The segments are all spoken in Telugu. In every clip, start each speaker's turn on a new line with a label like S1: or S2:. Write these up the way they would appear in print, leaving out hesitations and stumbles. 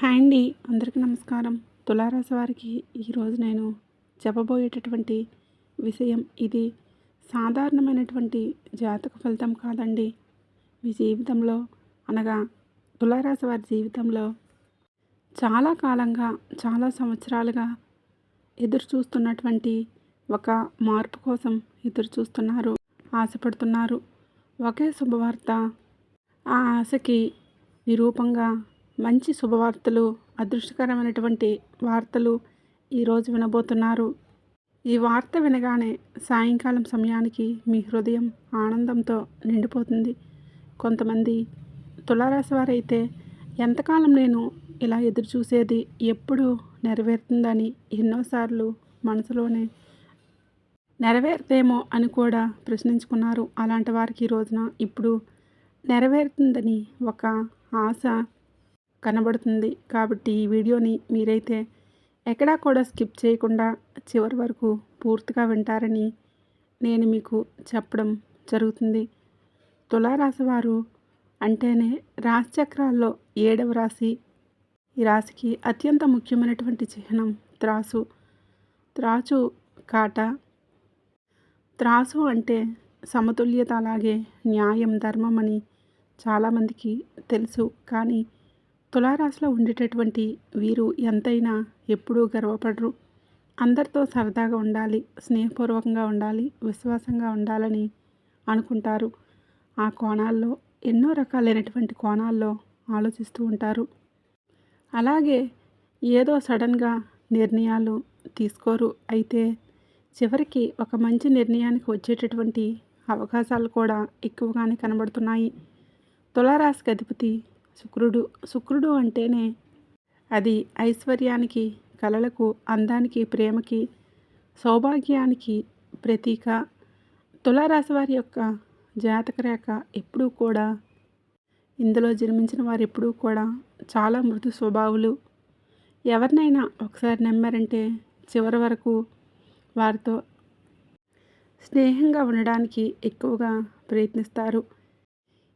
S1: హాయ్ అండి. అందరికీ నమస్కారం. తులారాశి వారికి ఈరోజు నేను చెప్పబోయేటటువంటి విషయం ఇది సాధారణమైనటువంటి జాతక ఫలితం కాదండి. మీ జీవితంలో అనగా తులారాశి వారి జీవితంలో చాలా కాలంగా, చాలా సంవత్సరాలుగా ఎదురు చూస్తున్నటువంటి ఒక మార్పు కోసం ఎదురు చూస్తున్నారు, ఆశపడుతున్నారు. ఒకే శుభవార్త, ఆ ఆశకి నిరూపంగా మంచి శుభవార్తలు, అదృష్టకరమైనటువంటి వార్తలు ఈరోజు వినబోతున్నారు. ఈ వార్త వినగానే సాయంకాలం సమయానికి మీ హృదయం ఆనందంతో నిండిపోతుంది. కొంతమంది తులారాశి వారైతే ఎంతకాలం నేను ఇలా ఎదురు చూసేది, ఎప్పుడు నెరవేరుతుందని ఎన్నోసార్లు మనసులోనే నెరవేరుతేమో అని కూడా ప్రశ్నించుకున్నారు. అలాంటి వారికి ఈ రోజున ఇప్పుడు నెరవేరుతుందని ఒక ఆశ కనబడుతుంది. కాబట్టి ఈ వీడియోని మీరైతే ఎక్కడా కూడా స్కిప్ చేయకుండా చివరి వరకు పూర్తిగా వింటారని నేను మీకు చెప్పడం జరుగుతుంది. తులారాశి వారు అంటేనే రాశి చక్రాల్లో 7వ రాశి. ఈ రాశికి అత్యంత ముఖ్యమైనటువంటి చిహ్నం త్రాసు. త్రాసు కాట. త్రాసు అంటే సమతుల్యత, అలాగే న్యాయం, ధర్మం అని చాలామందికి తెలుసు. కానీ తులారాశిలో ఉండేటటువంటి వీరు ఎంతైనా ఎప్పుడూ గర్వపడరు. అందరితో సరదాగా ఉండాలి, స్నేహపూర్వకంగా ఉండాలి, విశ్వాసంగా ఉండాలని అనుకుంటారు. ఆ కోణాల్లో ఎన్నో రకాలైనటువంటి కోణాల్లో ఆలోచిస్తూ ఉంటారు. అలాగే ఏదో సడన్గా నిర్ణయాలు తీసుకోరు. అయితే చివరికి ఒక మంచి నిర్ణయానికి వచ్చేటటువంటి అవకాశాలు కూడా ఎక్కువగానే కనబడుతున్నాయి. తులారాశికి అధిపతి శుక్రుడు. శుక్రుడు అంటేనే అది ఐశ్వర్యానికి, కళలకు, అందానికి, ప్రేమకి, సౌభాగ్యానికి ప్రతీక. తులారాశి వారి యొక్క జాతక రేఖ ఎప్పుడూ కూడా, ఇందులో జన్మించిన వారు ఎప్పుడూ కూడా చాలా మృదు స్వభావులు. ఎవరినైనా ఒకసారి నమ్మారంటే చివరి వరకు వారితో స్నేహంగా ఉండడానికి ఎక్కువగా ప్రయత్నిస్తారు.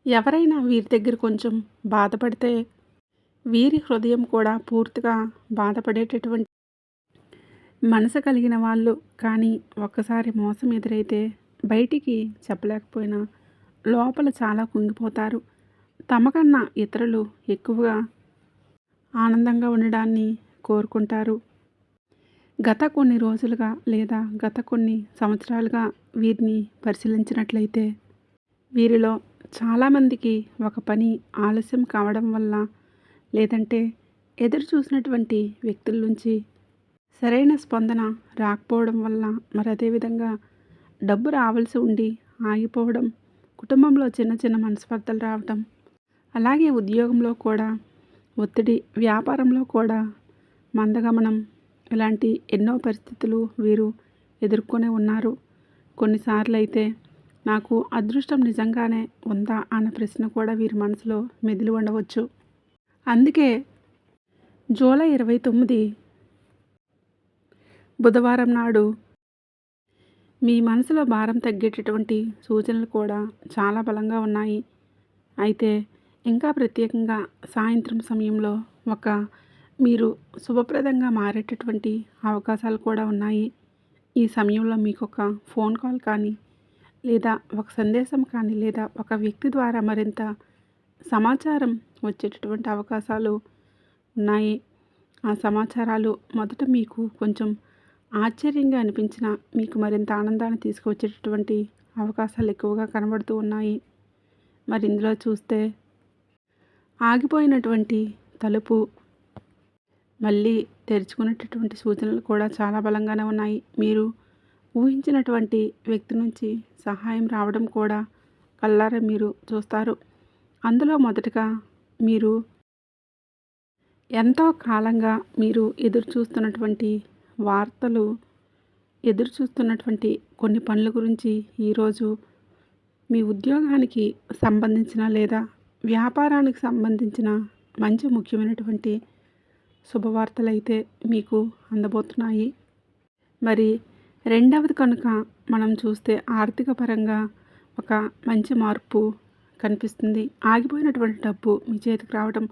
S1: ఎవరైనా వీరి దగ్గర కొంచెం బాధపడితే వీరి హృదయం కూడా పూర్తిగా బాధపడేటటువంటి మనసు కలిగిన వాళ్ళు. కానీ ఒక్కసారి మోసం ఎదురైతే బయటికి చెప్పలేకపోయినా లోపల చాలా కుంగిపోతారు. తమకన్నా ఇతరులు ఎక్కువగా ఆనందంగా ఉండడాన్ని కోరుకుంటారు. గత కొన్ని రోజులుగా లేదా గత కొన్ని సంవత్సరాలుగా వీరిని పరిశీలించినట్లయితే వీరిలో చాలామందికి ఒక పని ఆలస్యం కావడం వల్ల, లేదంటే ఎదురు చూసినటువంటి వ్యక్తుల నుంచి సరైన స్పందన రాకపోవడం వల్ల, మరి అదేవిధంగా డబ్బు రావాల్సి ఉండి ఆగిపోవడం, కుటుంబంలో చిన్న చిన్న మనస్పర్ధలు రావటం, అలాగే ఉద్యోగంలో కూడా ఒత్తిడి, వ్యాపారంలో కూడా మందగమనం, ఇలాంటి ఎన్నో పరిస్థితులు వీరు ఎదుర్కొనే ఉన్నారు. కొన్నిసార్లు అయితే నాకు అదృష్టం నిజంగానే ఉందా అన్న ప్రశ్న కూడా వీరి మనసులో మెదిలి ఉండవచ్చు. అందుకే జూలై 29 బుధవారం నాడు మీ మనసులో భారం తగ్గేటటువంటి సూచనలు కూడా చాలా బలంగా ఉన్నాయి. అయితే ఇంకా ప్రత్యేకంగా సాయంత్రం సమయంలో మీరు శుభప్రదంగా మారేటటువంటి అవకాశాలు కూడా ఉన్నాయి. ఈ సమయంలో మీకు ఒక ఫోన్ కాల్ కానీ, లేదా ఒక సందేశం కానీ, లేదా ఒక వ్యక్తి ద్వారా మరింత సమాచారం వచ్చేటటువంటి అవకాశాలు ఉన్నాయి. ఆ సమాచారాలు మొదట మీకు కొంచెం ఆశ్చర్యంగా అనిపించిన మీకు మరింత ఆనందాన్ని తీసుకువచ్చేటటువంటి అవకాశాలు ఎక్కువగా కనబడుతూ ఉన్నాయి. మరి ఇందులో చూస్తే ఆగిపోయినటువంటి తలుపు మళ్ళీ తెరుచుకునేటటువంటి సూచనలు కూడా చాలా బలంగానే ఉన్నాయి. మీరు ఊహించినటువంటి వ్యక్తి నుంచి సహాయం రావడం కూడా కళ్ళారా మీరు చూస్తారు. అందులో మొదటగా మీరు ఎంతో కాలంగా మీరు ఎదురు చూస్తున్నటువంటి వార్తలు, ఎదురు చూస్తున్నటువంటి కొన్ని పనుల గురించి ఈరోజు మీ ఉద్యోగానికి సంబంధించిన లేదా వ్యాపారానికి సంబంధించిన మంచి ముఖ్యమైనటువంటి శుభవార్తలు అయితే మీకు అందబోతున్నాయి. మరి రెండవది కనుక మనం చూస్తే ఆర్థిక పరంగా ఒక మంచి మార్పు కనిపిస్తుంది. ఆగిపోయినటువంటి డబ్బు మీ చేతికి రావడం,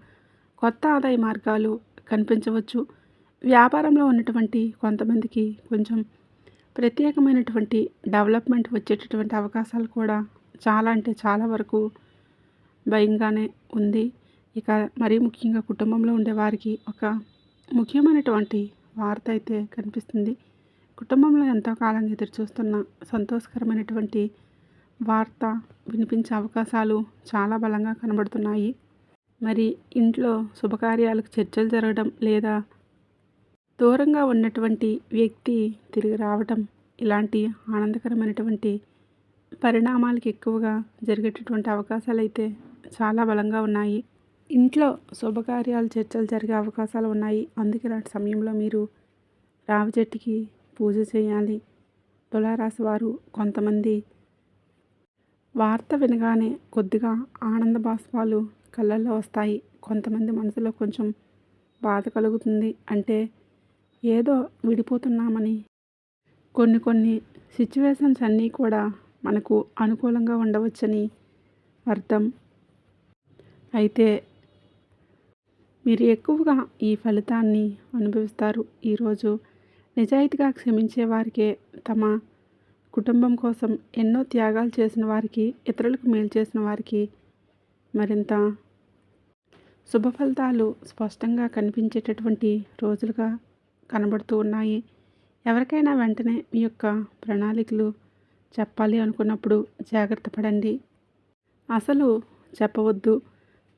S1: కొత్త ఆదాయ మార్గాలు కనిపించవచ్చు. వ్యాపారంలో ఉన్నటువంటి కొంతమందికి కొంచెం ప్రత్యేకమైనటువంటి డెవలప్మెంట్ వచ్చేటటువంటి అవకాశాలు కూడా చాలా అంటే చాలా వరకు భయంగానే ఉంది. ఇక మరీ ముఖ్యంగా కుటుంబంలో ఉండే వారికి ఒక ముఖ్యమైనటువంటి వార్త అయితే కనిపిస్తుంది. కుటుంబంలో ఎంతో కాలంగా ఎదురుచూస్తున్న సంతోషకరమైనటువంటి వార్త వినిపించే అవకాశాలు చాలా బలంగా కనబడుతున్నాయి. మరి ఇంట్లో శుభకార్యాలకు చర్చలు జరగడం లేదా దూరంగా ఉన్నటువంటి వ్యక్తి తిరిగి రావటం ఇలాంటి ఆనందకరమైనటువంటి పరిణామాలకు ఎక్కువగా జరిగేటటువంటి అవకాశాలు అయితే చాలా బలంగా ఉన్నాయి. ఇంట్లో శుభకార్యాలు చర్చలు జరిగే అవకాశాలు ఉన్నాయి. అందుకే ఇలాంటి సమయంలో మీరు రావి చెట్టుకి పూజ చేయాలి. తులారాశి వారు కొంతమంది వార్త వినగానే కొద్దిగా ఆనంద బాష్పాలు కళ్ళల్లో వస్తాయి. కొంతమంది మనసులో కొంచెం బాధ కలుగుతుంది. అంటే ఏదో విడిపోతున్నామని కొన్ని సిచ్యువేషన్స్ అన్నీ కూడా మనకు అనుకూలంగా ఉండవచ్చని అర్థం. అయితే మీరు ఎక్కువగా ఈ ఫలితాన్ని అనుభవిస్తారు. ఈరోజు నిజాయితీగా క్షమించే వారికే, తమ కుటుంబం కోసం ఎన్నో త్యాగాలు చేసిన వారికి, ఇతరులకు మేలు చేసిన వారికి మరింత శుభ ఫలితాలు స్పష్టంగా కనిపించేటటువంటి రోజులుగా కనబడుతూ ఉన్నాయి. ఎవరికైనా వెంటనే మీ యొక్క ప్రణాళికలు చెప్పాలి అనుకున్నప్పుడు జాగ్రత్త పడండి. అసలు చెప్పవద్దు.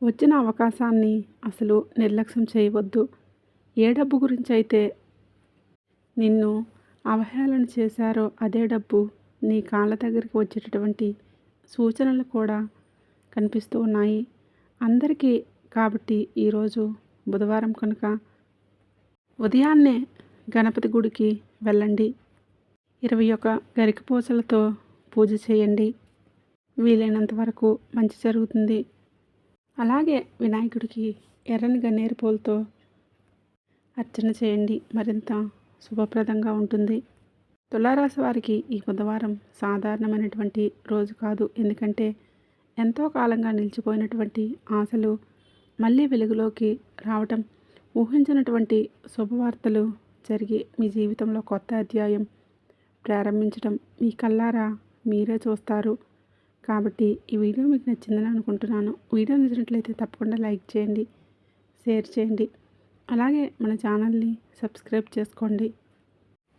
S1: వచ్చిన అవకాశాన్ని అసలు నిర్లక్ష్యం చేయవద్దు. ఏ డబ్బు గురించి అయితే నిన్ను అవహేళన చేశారో అదే డబ్బు నీ కాళ్ళ దగ్గరికి వచ్చేటటువంటి సూచనలు కూడా కనిపిస్తూ ఉన్నాయి అందరికీ. కాబట్టి ఈరోజు బుధవారం కనుక ఉదయాన్నే గణపతి గుడికి వెళ్ళండి. 21 గరికపూసలతో పూజ చేయండి. వీలైనంత వరకు మంచి జరుగుతుంది. అలాగే వినాయకుడికి ఎర్రని గన్నేరు పూలతో అర్చన చేయండి. మరింత శుభప్రదంగా ఉంటుంది. తులారాశి వారికి ఈ బుధవారం సాధారణమైనటువంటి రోజు కాదు. ఎందుకంటే ఎంతో కాలంగా నిలిచిపోయినటువంటి ఆశలు మళ్ళీ వెలుగులోకి రావటం, ఊహించినటువంటి శుభవార్తలు జరిగి మీ జీవితంలో కొత్త అధ్యాయం ప్రారంభించడం మీ కళ్ళారా మీరే చూస్తారు. కాబట్టి ఈ వీడియో మీకు నచ్చిందని అనుకుంటున్నాను. వీడియో నచ్చినట్లయితే తప్పకుండా లైక్ చేయండి, షేర్ చేయండి. అలాగే మన ఛానల్ని సబ్స్క్రైబ్ చేసుకోండి.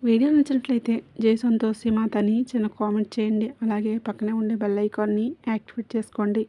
S1: వీడియో నచ్చినట్లయితే జై సంతోష్ మాత అని చిన్న కామెంట్ చేయండి. అలాగే పక్కనే ఉండే బెల్ ఐకాన్ని యాక్టివేట్ చేసుకోండి.